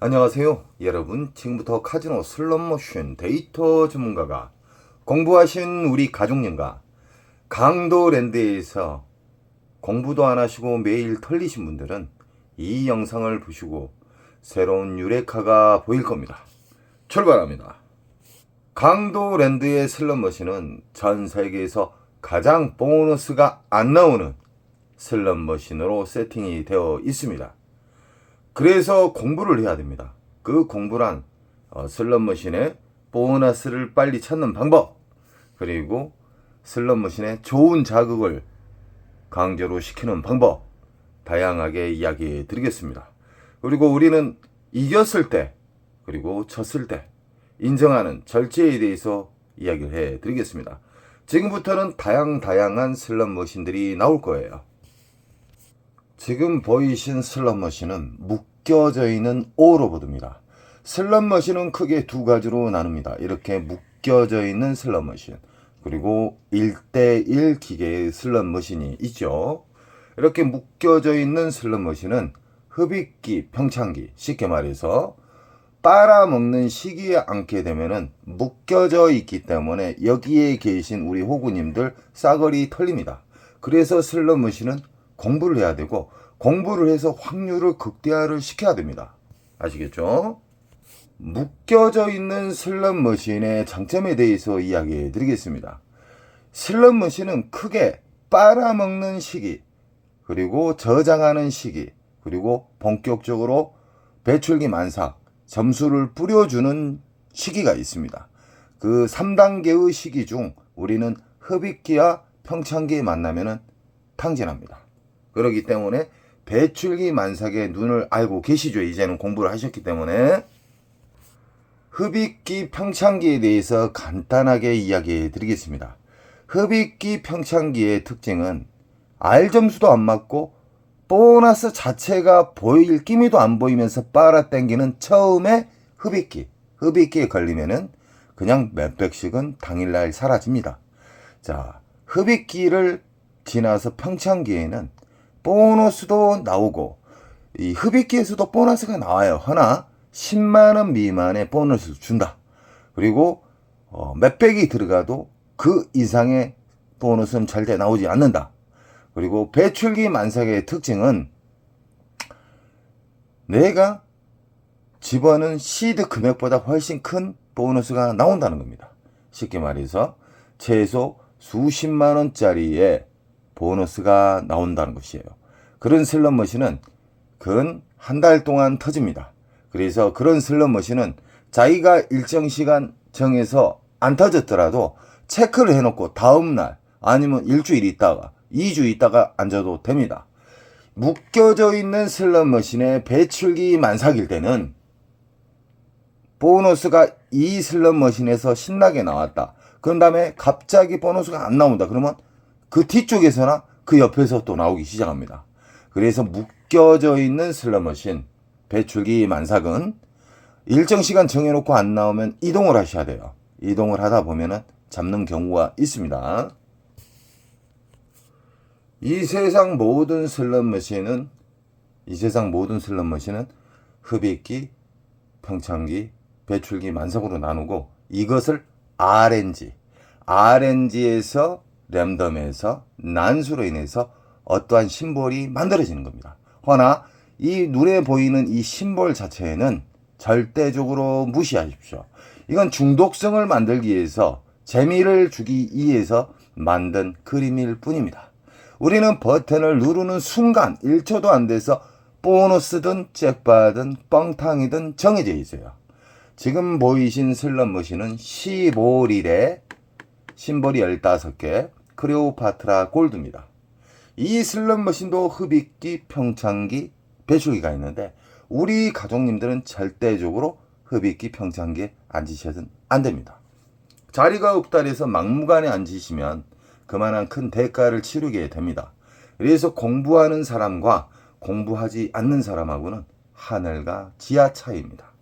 안녕하세요 여러분. 지금부터 카지노 슬롯머신 데이터 전문가가 공부하신 우리 가족님과 강도랜드에서 공부도 안 하시고 매일 털리신 분들은 이 영상을 보시고 새로운 유레카가 보일 겁니다. 출발합니다. 강도랜드의 슬롯머신은 전 세계에서 가장 보너스가 안 나오는 슬롯머신으로 세팅이 되어 있습니다. 그래서 공부를 해야 됩니다. 그 공부란 슬롯머신의 보너스를 빨리 찾는 방법, 그리고 슬롯머신의 좋은 자극을 강제로 시키는 방법, 다양하게 이야기해 드리겠습니다. 그리고 우리는 이겼을 때 그리고 졌을 때 인정하는 절제에 대해서 이야기를 해 드리겠습니다. 지금부터는 다양한 슬롯머신들이 나올 거예요. 지금 보이신 슬롯머신은 묶여져 있는 오로보드입니다. 슬롯머신은 크게 두 가지로 나눕니다. 이렇게 묶여져 있는 슬롯머신, 그리고 1대1 기계의 슬롯머신이 있죠. 이렇게 묶여져 있는 슬롯머신은 흡입기, 평창기, 쉽게 말해서 빨아먹는 시기에 앉게 되면은 묶여져 있기 때문에 여기에 계신 우리 호구님들 싸그리 털립니다. 그래서 슬롯머신은 공부를 해야 되고, 공부를 해서 확률을 극대화를 시켜야 됩니다. 아시겠죠? 묶여져 있는 슬롯머신의 장점에 대해서 이야기해 드리겠습니다. 슬롯머신은 크게 빨아먹는 시기, 그리고 저장하는 시기, 그리고 본격적으로 배출기 만삭, 점수를 뿌려주는 시기가 있습니다. 그 3단계의 시기 중 우리는 흡입기와 평창기에 만나면은 탕진합니다. 그렇기 때문에 배출기 만삭의 눈을 알고 계시죠. 이제는 공부를 하셨기 때문에. 흡입기, 평창기에 대해서 간단하게 이야기해 드리겠습니다. 흡입기, 평창기의 특징은 R점수도 안 맞고 보너스 자체가 보일 기미도 안 보이면서 빨아당기는 처음에 흡입기에 걸리면은 그냥 몇백씩은 당일날 사라집니다. 자, 흡입기를 지나서 평창기에는 보너스도 나오고 이 흡입기에서도 보너스가 나와요. 하나 10만원 미만의 보너스를 준다. 그리고 몇백이 들어가도 그 이상의 보너스는 절대 나오지 않는다. 그리고 배출기 만삭의 특징은 내가 집어넣은 시드 금액보다 훨씬 큰 보너스가 나온다는 겁니다. 쉽게 말해서 최소 수십만원짜리의 보너스가 나온다는 것이에요. 그런 슬롯머신은 근 한 달 동안 터집니다. 그래서 그런 슬롯머신은 자기가 일정 시간 정해서 안 터졌더라도 체크를 해놓고 다음날 아니면 일주일 있다가 2주 있다가 앉아도 됩니다. 묶여져 있는 슬롯머신의 배출기 만삭일 때는 보너스가 이 슬롯머신에서 신나게 나왔다. 그런 다음에 갑자기 보너스가 안 나온다. 그러면 그 뒤쪽에서나 그 옆에서 또 나오기 시작합니다. 그래서 묶여져 있는 슬롯머신 배출기 만삭은 일정 시간 정해놓고 안 나오면 이동을 하셔야 돼요. 이동을 하다 보면은 잡는 경우가 있습니다. 이 세상 모든 슬롯머신은 흡입기, 평창기, 배출기 만삭으로 나누고, 이것을 RNG에서 랜덤에서 난수로 인해서 어떠한 심볼이 만들어지는 겁니다. 허나 이 눈에 보이는 이 심볼 자체는 절대적으로 무시하십시오. 이건 중독성을 만들기 위해서, 재미를 주기 위해서 만든 그림일 뿐입니다. 우리는 버튼을 누르는 순간 1초도 안 돼서 보너스든 잭팟든 뻥탕이든 정해져 있어요. 지금 보이신 슬롯머신은 15릴에 심볼이 15개, 클레오파트라 골드입니다. 이 슬롯머신도 흡입기, 평창기, 배출기가 있는데 우리 가족님들은 절대적으로 흡입기, 평창기에 앉으셔서는 안 됩니다. 자리가 없다 해서 막무가내 앉으시면 그만한 큰 대가를 치르게 됩니다. 그래서 공부하는 사람과 공부하지 않는 사람하고는 하늘과 지하 차이입니다.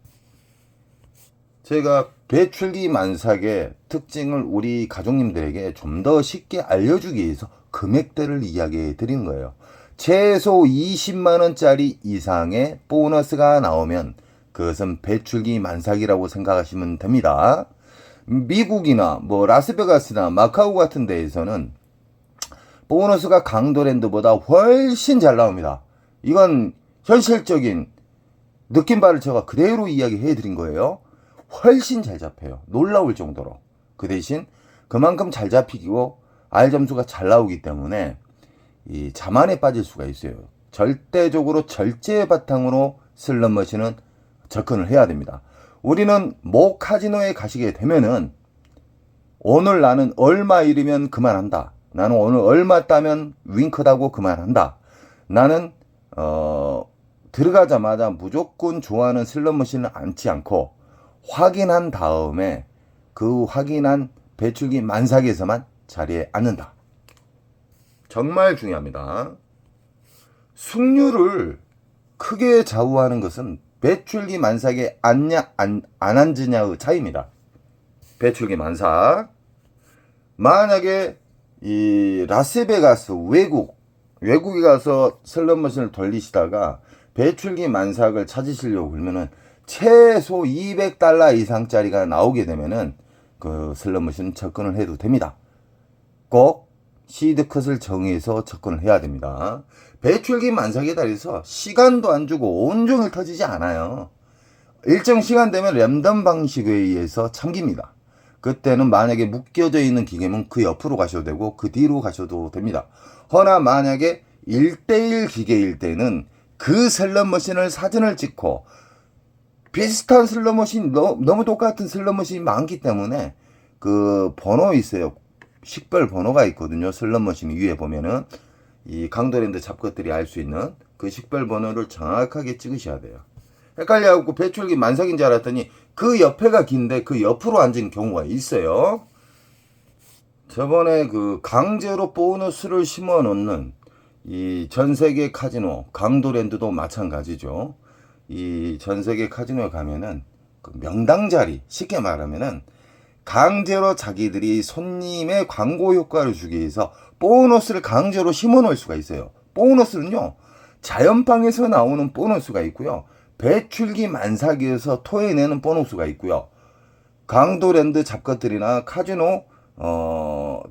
제가 배출기 만삭의 특징을 우리 가족님들에게 좀 더 쉽게 알려주기 위해서 금액대를 이야기해 드린 거예요. 최소 20만원짜리 이상의 보너스가 나오면 그것은 배출기 만삭이라고 생각하시면 됩니다. 미국이나 뭐 라스베가스나 마카오 같은 데에서는 보너스가 강도랜드보다 훨씬 잘 나옵니다. 이건 현실적인 느낌바를 제가 그대로 이야기해 드린 거예요. 훨씬 잘 잡혀요. 놀라울 정도로. 그 대신 그만큼 잘 잡히고 R 점수가 잘 나오기 때문에 이 자만에 빠질 수가 있어요. 절대적으로 절제 바탕으로 슬롯머신은 접근을 해야 됩니다. 우리는 모 카지노에 가시게 되면은 오늘 나는 얼마 잃으면 그만한다. 나는 오늘 얼마 따면 윙크다고 그만한다. 나는 들어가자마자 무조건 좋아하는 슬롯머신을 앉지 않고 확인한 다음에 그 확인한 배출기 만삭에서만 자리에 앉는다. 정말 중요합니다. 승률을 크게 좌우하는 것은 배출기 만삭에 앉냐 안 앉으냐의 차이입니다. 배출기 만삭. 만약에 이 라스베가스 외국에 가서 슬롯머신을 돌리시다가 배출기 만삭을 찾으시려고 그러면은 최소 $200 이상짜리가 나오게 되면은 그 슬롯머신 접근을 해도 됩니다. 꼭 시드 컷을 정해서 접근을 해야 됩니다. 배출기 만삭에 달해서 시간도 안 주고 온종일 터지지 않아요. 일정 시간 되면 랜덤 방식에 의해서 참깁니다. 그때는 만약에 묶여져 있는 기계면 그 옆으로 가셔도 되고 그 뒤로 가셔도 됩니다. 허나 만약에 1대1 기계일 때는 그 슬롯머신을 사진을 찍고 비슷한 슬롯머신 너무 똑같은 슬롯머신이 많기 때문에 그 번호 있어요. 식별 번호가 있거든요. 슬롯머신 위에 보면은 이 강도랜드 잡것들이 알 수 있는 그 식별 번호를 정확하게 찍으셔야 돼요. 헷갈려갖고 배출기 만삭인 줄 알았더니 그 옆에가 긴데 그 옆으로 앉은 경우가 있어요. 저번에 그 강제로 보너스를 심어 놓는 이 전세계 카지노 강도랜드도 마찬가지죠. 이 전세계 카지노에 가면은 그 명당 자리, 쉽게 말하면은 강제로 자기들이 손님의 광고 효과를 주기 위해서 보너스를 강제로 심어 놓을 수가 있어요. 보너스는요, 자연방에서 나오는 보너스가 있고요, 배출기 만삭에서 토해내는 보너스가 있고요, 강도랜드 잡것들이나 카지노,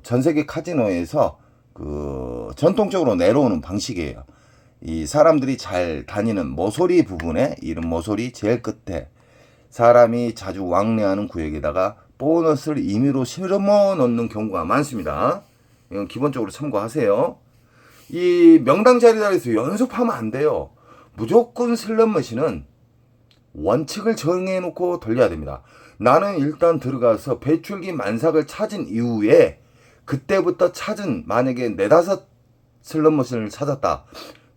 전세계 카지노에서 그 전통적으로 내려오는 방식이에요. 이 사람들이 잘 다니는 모서리 부분에, 이런 모서리 제일 끝에 사람이 자주 왕래하는 구역에다가 보너스를 임의로 실어 넣는 경우가 많습니다. 이건 기본적으로 참고하세요. 이 명당 자리에서 연습하면 안 돼요. 무조건 슬롯머신은 원칙을 정해놓고 돌려야 됩니다. 나는 일단 들어가서 배출기 만삭을 찾은 이후에 그때부터 찾은, 만약에 4-5 슬롯머신을 찾았다.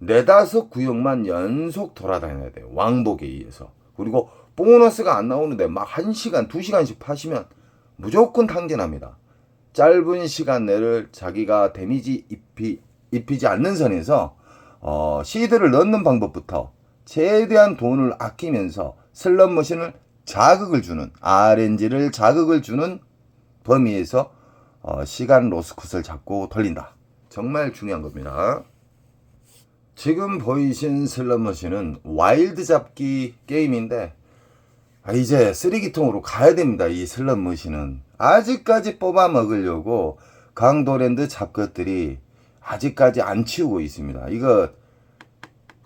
4-5 구역만 연속 돌아다녀야 돼요. 왕복에 의해서. 그리고 보너스가 안 나오는데 막 1시간, 2시간씩 파시면 무조건 탕진합니다. 짧은 시간 내를 자기가 데미지 입히지 않는 선에서 시드를 넣는 방법부터 최대한 돈을 아끼면서 슬롯머신을 자극을 주는, RNG를 자극을 주는 범위에서 시간 로스컷을 잡고 돌린다. 정말 중요한 겁니다. 지금 보이신 슬롯머신은 와일드 잡기 게임인데 이제 쓰레기통으로 가야 됩니다. 이 슬롯머신은 아직까지 뽑아 먹으려고 강도랜드 잡것들이 아직까지 안 치우고 있습니다. 이거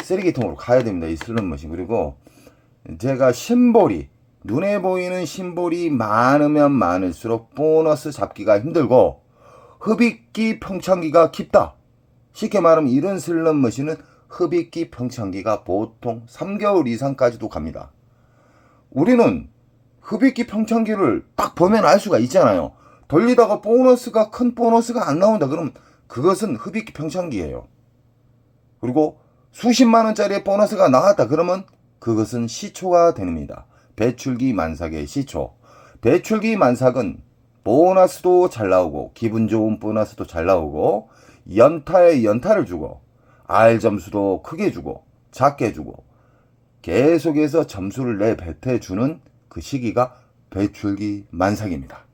쓰레기통으로 가야 됩니다. 이 슬롯머신. 그리고 제가 심볼이, 눈에 보이는 심볼이 많으면 많을수록 보너스 잡기가 힘들고 흡입기 평창기가 깊다. 쉽게 말하면 이런 슬롯머신은 흡입기 평창기가 보통 3개월 이상까지도 갑니다. 우리는 흡입기 평창기를 딱 보면 알 수가 있잖아요. 돌리다가 보너스가, 큰 보너스가 안 나온다 그러면 그것은 흡입기 평창기예요. 그리고 수십만 원짜리의 보너스가 나왔다 그러면 그것은 시초가 됩니다. 배출기 만삭의 시초. 배출기 만삭은 보너스도 잘 나오고 기분 좋은 보너스도 잘 나오고 연타에 연타를 주고 R 점수도 크게 주고 작게 주고 계속해서 점수를 내뱉어주는 그 시기가 배출기 만삭입니다.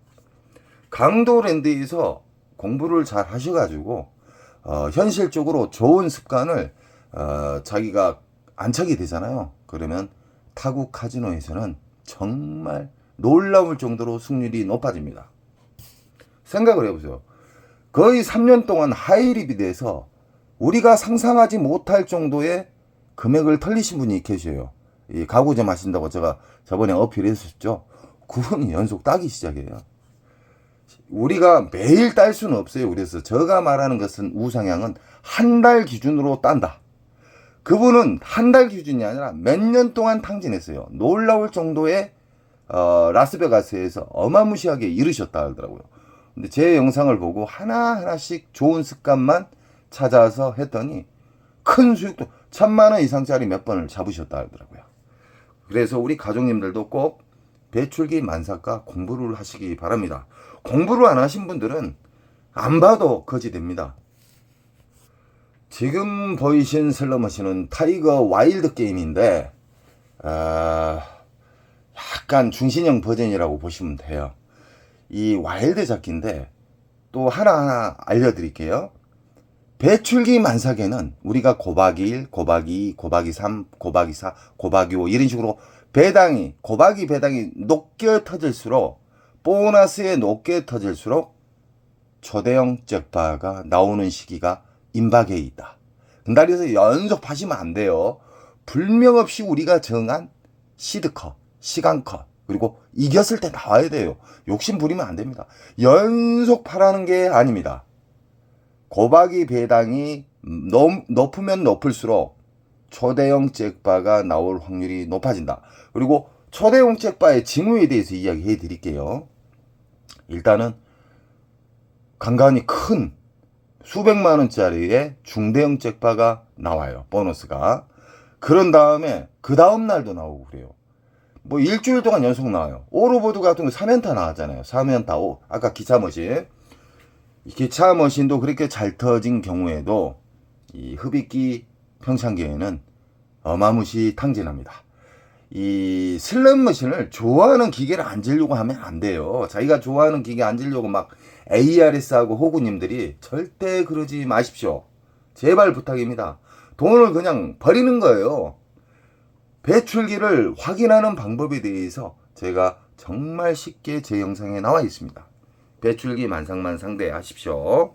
강도랜드에서 공부를 잘 하셔가지고 현실적으로 좋은 습관을 자기가 안착이 되잖아요. 그러면 타국 카지노에서는 정말 놀라울 정도로 승률이 높아집니다. 생각을 해보세요. 거의 3년 동안 하이리비드에서 우리가 상상하지 못할 정도의 금액을 털리신 분이 계셔요. 이 가구점 하신다고 제가 저번에 어필했었죠. 9분이 연속 따기 시작해요. 우리가 매일 딸 수는 없어요. 그래서 제가 말하는 것은 우상향은 한 달 기준으로 딴다. 그분은 한 달 기준이 아니라 몇 년 동안 탕진했어요. 놀라울 정도의 라스베가스에서 어마무시하게 이르셨다 하더라고요. 근데 제 영상을 보고 하나하나씩 좋은 습관만 찾아서 했더니 큰 수익도 1000만원 이상짜리 몇 번을 잡으셨다 하더라고요. 그래서 우리 가족님들도 꼭 배출기 만삭과 공부를 하시기 바랍니다. 공부를 안 하신 분들은 안 봐도 거지 됩니다. 지금 보이신 슬롯머신은 타이거 와일드 게임인데 약간 중신형 버전이라고 보시면 돼요. 이 와일드 잡기인데 또 하나하나 알려드릴게요. 배출기 만삭에는 우리가 곱하기 1, 곱하기 2, 곱하기 3, 곱하기 4, 곱하기 5 이런 식으로 배당이 곱하기 배당이 높게 터질수록 보너스에 높게 터질수록 초대형 잭팟가 나오는 시기가 임박해 있다. 그래서 연속 파시면 안 돼요. 불명 없이 우리가 정한 시드컷, 시간컷 그리고 이겼을 때 나와야 돼요. 욕심 부리면 안 됩니다. 연속 파라는 게 아닙니다. 곱하기 배당이 높으면 높을수록 초대형 잭팟가 나올 확률이 높아진다. 그리고 초대형 잭팟의 징후에 대해서 이야기해 드릴게요. 일단은 간간히 큰 수백만 원짜리의 중대형 잭팟가 나와요. 보너스가. 그런 다음에 그 다음 날도 나오고 그래요. 뭐 일주일 동안 연속 나와요. 오로보드 같은 거 3연타 나왔잖아요. 3연타 아까 기차 머신. 기차 머신도 그렇게 잘 터진 경우에도 이 흡입기 평창기에는 어마무시 탕진합니다. 이 슬롯 머신을 좋아하는 기계를 앉으려고 하면 안 돼요. 자기가 좋아하는 기계 앉으려고 막 ARS하고 호구님들이 절대 그러지 마십시오. 제발 부탁입니다. 돈을 그냥 버리는 거예요. 배출기를 확인하는 방법에 대해서 제가 정말 쉽게 제 영상에 나와 있습니다. 배출기 만삭만 상대하십시오.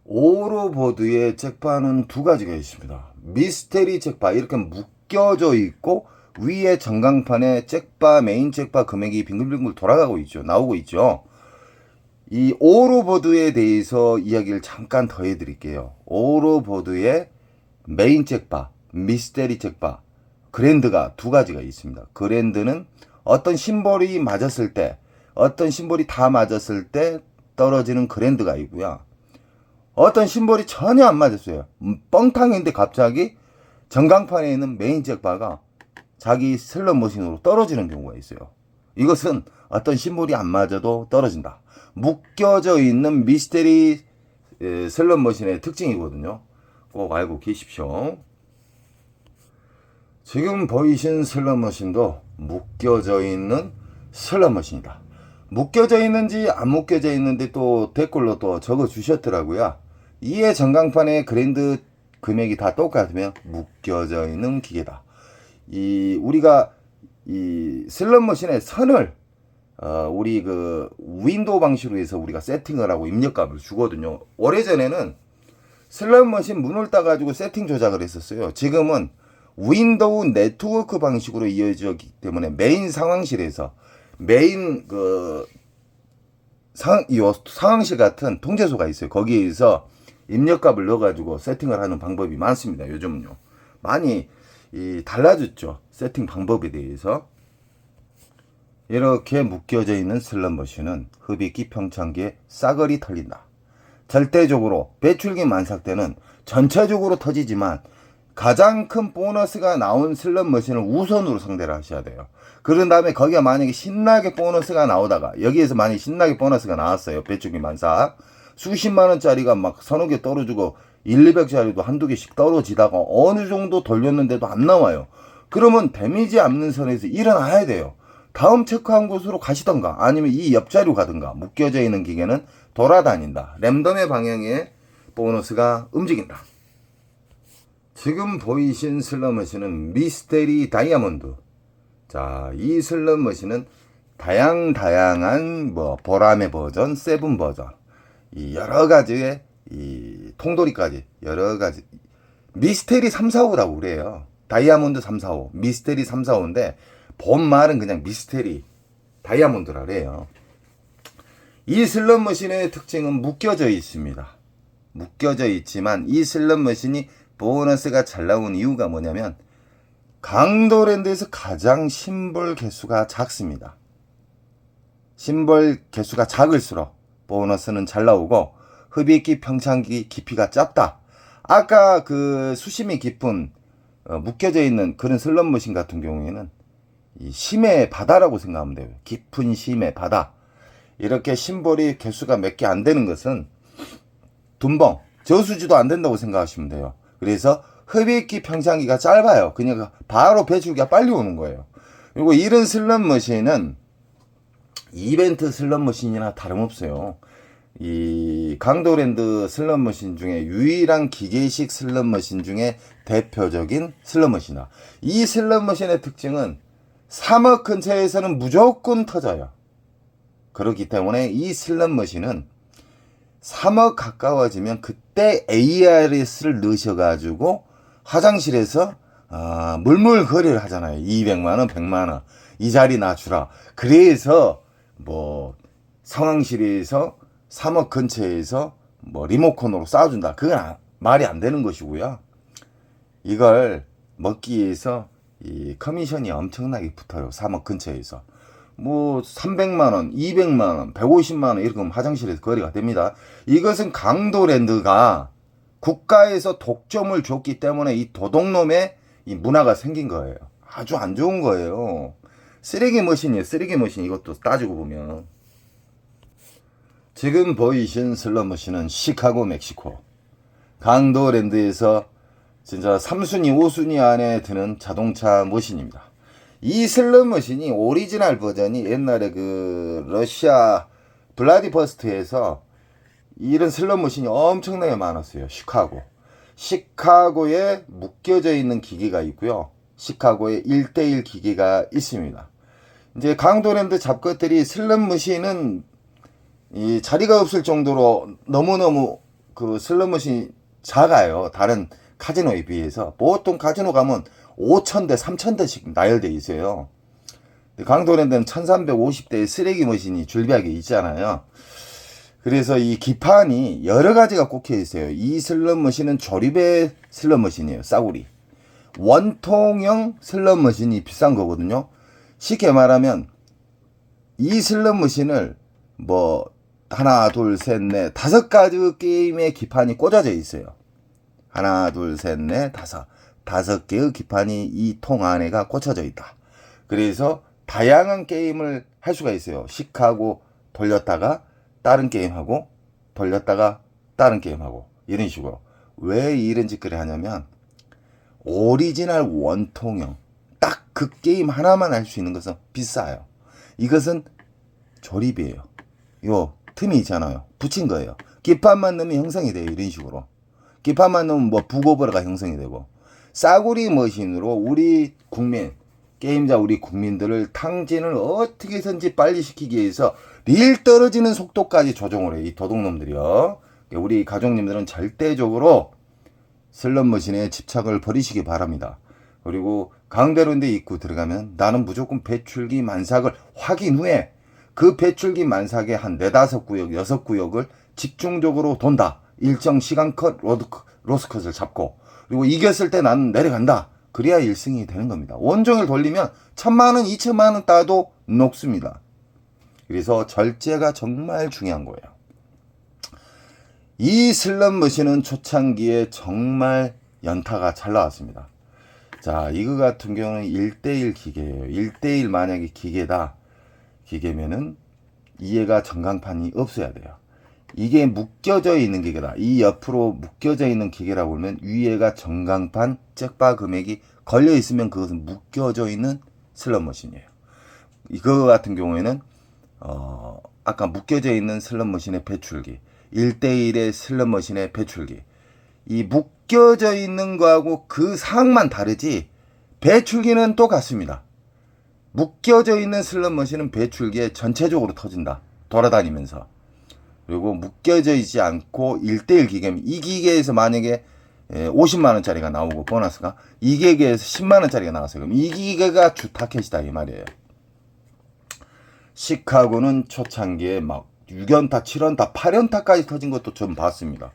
오로보드의 잭팟은 두 가지가 있습니다. 미스테리 잭팟 이렇게 묶여져 있고 위에 전광판에 잭팟 메인 잭팟 금액이 빙글빙글 돌아가고 있죠. 나오고 있죠. 이 오로보드에 대해서 이야기를 잠깐 더 해드릴게요. 오로보드의 메인 잭팟, 미스테리 잭팟, 그랜드가 두 가지가 있습니다. 그랜드는 어떤 심볼이 맞았을 때 어떤 심볼이 다 맞았을 때 떨어지는 그랜드가 있고요. 어떤 심볼이 전혀 안 맞았어요. 뻥탕인데 갑자기 전광판에 있는 메인 잭팟가 자기 슬롯 머신으로 떨어지는 경우가 있어요. 이것은 어떤 심볼이 안 맞아도 떨어진다. 묶여져 있는 미스테리 슬롯 머신의 특징이거든요. 꼭 알고 계십시오. 지금 보이신 슬롯 머신도 묶여져 있는 슬롯 머신이다. 묶여져 있는지 안 묶여져 있는지 또 댓글로 또 적어 주셨더라고요. 이에 전광판의 그랜드 금액이 다 똑같으면 묶여져 있는 기계다. 우리가 이 슬롯 머신의 선을 우리 그 윈도우 방식으로 해서 우리가 세팅을 하고 입력값을 주거든요. 오래전에는 슬롯 머신 문을 따가지고 세팅 조작을 했었어요. 지금은 윈도우 네트워크 방식으로 이어지기 때문에 메인 상황실에서 메인 상황실 같은 통제소가 있어요. 거기에서 입력값을 넣어가지고 세팅을 하는 방법이 많습니다. 요즘은요. 많이 달라졌죠. 세팅 방법에 대해서. 이렇게 묶여져 있는 슬롯 머신은 흡입기 평창기에 싸그리 털린다. 절대적으로 배출기 만삭 때는 전체적으로 터지지만 가장 큰 보너스가 나온 슬롯 머신을 우선으로 상대를 하셔야 돼요. 그런 다음에 거기가 만약에 신나게 보너스가 나오다가 여기에서 만약에 신나게 보너스가 나왔어요. 배출기 만삭. 수십만 원짜리가 막 서너 개 떨어지고 1,200짜리도 한두 개씩 떨어지다가 어느 정도 돌렸는데도 안 나와요. 그러면 데미지 않는 선에서 일어나야 돼요. 다음 체크한 곳으로 가시던가 아니면 이 옆자리로 가든가. 묶여져 있는 기계는 돌아다닌다. 랜덤의 방향에 보너스가 움직인다. 지금 보이신 슬롯머신은 미스테리 다이아몬드. 자, 이 슬롯머신은 다양한 뭐 보라매 버전, 세븐 버전, 이 여러 가지의 이 통돌이까지 여러 가지 미스테리 3, 4, 5라고 그래요. 다이아몬드 3, 4, 5, 미스테리 3, 4, 5인데 본 말은 그냥 미스테리 다이아몬드라 그래요. 이 슬롯머신의 특징은 묶여져 있습니다. 묶여져 있지만 이 슬롯머신이 보너스가 잘 나온 이유가 뭐냐면 강도랜드에서 가장 심볼 개수가 작습니다. 심볼 개수가 작을수록 보너스는 잘 나오고 흡입기 평창기 깊이가 짧다. 아까 그 수심이 깊은 묶여져 있는 그런 슬롯머신 같은 경우에는 이 심의 바다라고 생각하면 돼요. 깊은 심의 바다. 이렇게 심볼이 개수가 몇 개 안 되는 것은 둔벙, 저수지도 안 된다고 생각하시면 돼요. 그래서 흡입기 평창기가 짧아요. 그냥 바로 배출기가 빨리 오는 거예요. 그리고 이런 슬롯머신은 이벤트 슬롯머신이나 다름없어요. 이 강도랜드 슬롯머신 중에 유일한 기계식 슬롯머신 중에 대표적인 슬롯머신이다. 이 슬롯머신의 특징은 3억 근처에서는 무조건 터져요. 그렇기 때문에 이 슬롯머신은 3억 가까워지면 그때 ARS를 넣으셔가지고 화장실에서 물물거리를 하잖아요. 200만원, 100만원. 이 자리 놔주라. 그래서 뭐 상황실에서 3억 근처에서 뭐 리모컨으로 쏴준다. 그건 말이 안 되는 것이고요. 이걸 먹기 위해서 이 커미션이 엄청나게 붙어요. 3억 근처에서. 뭐 300만원, 200만원, 150만원 이렇게 하면 화장실에서 거래가 됩니다. 이것은 강도랜드가 국가에서 독점을 줬기 때문에 이 도둑놈의 이 문화가 생긴 거예요. 아주 안 좋은 거예요. 쓰레기 머신이에요. 쓰레기 머신. 이것도 따지고 보면 지금 보이신 슬롯머신은 시카고 멕시코 강도랜드에서 진짜 3순위 5순위 안에 드는 자동차 머신입니다. 이 슬롯머신이 오리지널 버전이 옛날에 그 러시아 블라디버스트에서 이런 슬롯머신이 엄청나게 많았어요. 시카고에 묶여져 있는 기계가 있고요. 시카고에 1대1 기계가 있습니다. 이제 강도랜드 잡것들이 슬롯머신은 이 자리가 없을 정도로 너무너무 그 슬롯머신이 작아요. 다른 카지노에 비해서. 보통 카지노 가면 5,000대, 3,000대씩 나열되어 있어요. 강도랜드는 1,350대의 쓰레기 머신이 줄비하게 있잖아요. 그래서 이 기판이 여러 가지가 꽂혀 있어요. 이 슬롯머신은 조립의 슬롯머신이에요. 싸구리. 원통형 슬롯머신이 비싼 거거든요. 쉽게 말하면 이 슬롯머신을 뭐 하나, 둘, 셋, 넷, 5가지 게임의 기판이 꽂아져 있어요. 하나, 둘, 셋, 넷, 5개의 기판이 이 통 안에가 꽂혀져 있다. 그래서 다양한 게임을 할 수가 있어요. 시카고 돌렸다가 다른 게임하고 돌렸다가 다른 게임하고 이런 식으로. 왜 이런 짓거리 하냐면 오리지널 원통형 딱 그 게임 하나만 할 수 있는 것은 비싸요. 이것은 조립이에요. 요 틈이 있잖아요. 붙인 거예요. 기판만 넣으면 형성이 돼요. 이런 식으로. 기판만 넣으면 뭐 북오버가 형성이 되고. 싸구리 머신으로 우리 국민, 게임자 우리 국민들을 탕진을 어떻게든지 빨리 시키기 위해서 릴 떨어지는 속도까지 조정을 해요. 이 도둑놈들이요. 우리 가족님들은 절대적으로 슬롯머신에 집착을 버리시기 바랍니다. 그리고 강대로인데 입구 들어가면 나는 무조건 배출기 만삭을 확인 후에 그 배출기 만삭의 한 4, 5구역, 6구역을 집중적으로 돈다. 일정 시간컷 로스컷을 잡고 그리고 이겼을 때 나는 내려간다. 그래야 1승이 되는 겁니다. 원종을 돌리면 1,000만원, 2,000만원 따도 녹습니다. 그래서 절제가 정말 중요한 거예요. 이 슬롯머신은 초창기에 정말 연타가 잘 나왔습니다. 자, 이거 같은 경우는 1대1 기계예요. 1대1 만약에 기계면은 이해가 전광판이 없어야 돼요. 이게 묶여져 있는 기계다. 이 옆으로 묶여져 있는 기계라고 하면 위에가 전광판 잭바 금액이 걸려 있으면 그것은 묶여져 있는 슬롯머신이에요. 이거 같은 경우에는 아까 묶여져 있는 슬롯머신의 배출기, 1대1의 슬롯머신의 배출기, 이 묶여져 있는 거하고 그 사항만 다르지 배출기는 똑같습니다. 묶여져 있는 슬롯머신은 배출기에 전체적으로 터진다. 돌아다니면서. 그리고 묶여져 있지 않고 1대1 기계면 이 기계에서 만약에 50만원짜리가 나오고 보너스가 이 기계에서 10만원짜리가 나왔어요. 그럼 이 기계가 주 타켓이다 이 말이에요. 시카고는 초창기에 막 6연타, 7연타, 8연타까지 터진 것도 좀 봤습니다.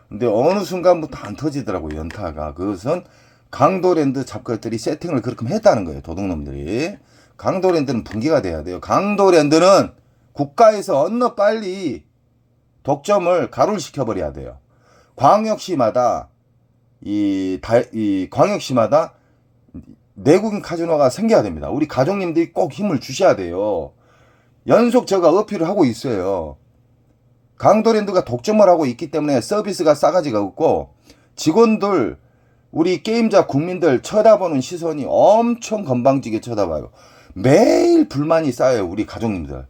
근데 어느 순간부터 안 터지더라고요, 연타가. 그것은 강도랜드 잡것들이 세팅을 그렇게 했다는 거예요, 도둑놈들이. 강도랜드는 분기가 돼야 돼요. 강도랜드는 국가에서 얼른 빨리 독점을 가루를 시켜버려야 돼요. 광역시마다 광역시마다 내국인 카지노가 생겨야 됩니다. 우리 가족님들이 꼭 힘을 주셔야 돼요. 연속 제가 어필을 하고 있어요. 강도랜드가 독점을 하고 있기 때문에 서비스가 싸가지가 없고 직원들 우리 게임자 국민들 쳐다보는 시선이 엄청 건방지게 쳐다봐요. 매일 불만이 쌓여요. 우리 가족님들.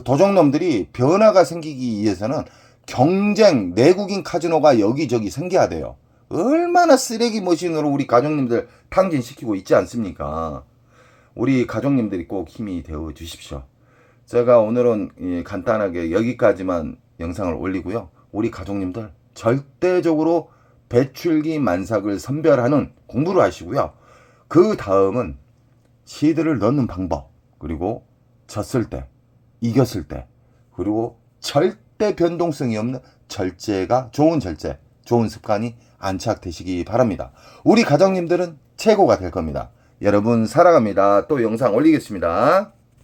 도적놈들이 변화가 생기기 위해서는 경쟁 내국인 카지노가 여기저기 생겨야 돼요. 얼마나 쓰레기 머신으로 우리 가족님들 탕진시키고 있지 않습니까? 우리 가족님들이 꼭 힘이 되어 주십시오. 제가 오늘은 간단하게 여기까지만 영상을 올리고요. 우리 가족님들 절대적으로 배출기 만삭을 선별하는 공부를 하시고요. 그 다음은 시드를 넣는 방법, 그리고 졌을 때, 이겼을 때, 그리고 절대 변동성이 없는 절제가 좋은 절제, 좋은 습관이 안착되시기 바랍니다. 우리 가족님들은 최고가 될 겁니다. 여러분 사랑합니다. 또 영상 올리겠습니다.